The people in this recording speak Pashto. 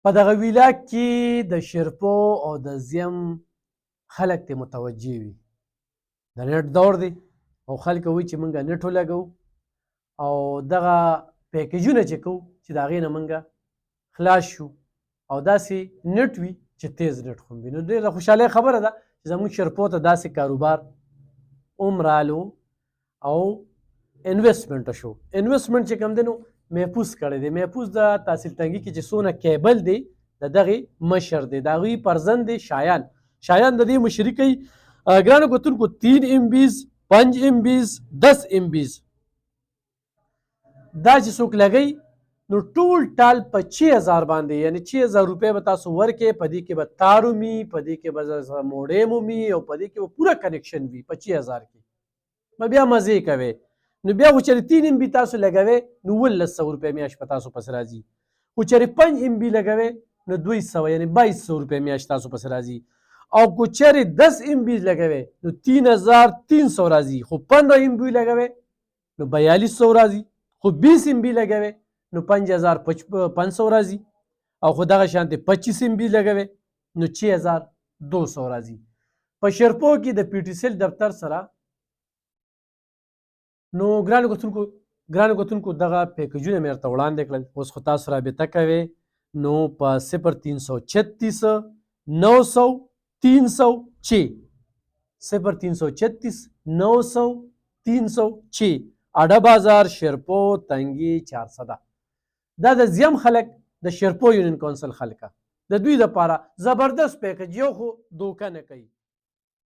په دغه ویلا کې د شیرپو او د زیم خلک ته متوجه وي. د نیټ دور دی او خلک وایي چې موږ نیټ ولګوو او دغه پیکیجونه چې کوو چې د هغې نه موږ خلاص شو او داسې نیټ وي چې تیز نیټ خو وي. نو ډېره خوشحالۍ خبره ده چې زموږ شیرپو ته داسې کاروبار هم رالو او انویسټمنټ شو. انویسټمنټ چې کوم دی نو محفوظ کړی دی. محفوظ د تحصیل تنګي کې چې څونه کیبل دی د دغې مشر دی، د هغوی پرزند دی شایان د دې مشري کوي. ګرانو کتونکو 3 MBs 5 MBs 10 MBs دا چې څوک لګوي نو ټول ټال په 6000 باندې یعنی 6000 روپۍ به تاسو ورکې. په دې کې به تار ومي، په دې کې به موډیم ومي او په دې کې به پوره کنیکشن وي. په 6000 کې نو بیا مزې کوي. نو بیا خو چېرې 3 MB تاسو لګوئ نو 1900 روپۍ میاشت په تاسو پسې راځي. خو چېرې 5 MB لګوئ نو 200 یعنی 2200 روپۍ میاشت تاسو پسې راځي. او که چېرې 10 MB لګوئ نو 3300 راځي. خو 15 MB لګوئ نو 4200 راځي. خو 20 MB لګوئ نو 5500 راځي. او خو دغه شانتې 25 MB لګوئ نو 6200 راځي. په شیرپو کې د پی ټي سیل دفتر سره نو ګرانو کتونکو دغه پیکیجونه مې درته وړاندې کړل. اوس خو تاسو رابطه کوئ نو په 0336 900 306 0336 900 306 اډه بازار شیرپو تنګي 400. دا د زیم خلک د شیرپو یونین کونسل خلکه د دوی دپاره زبردست پیکج، یو خو دوکه نه کوي.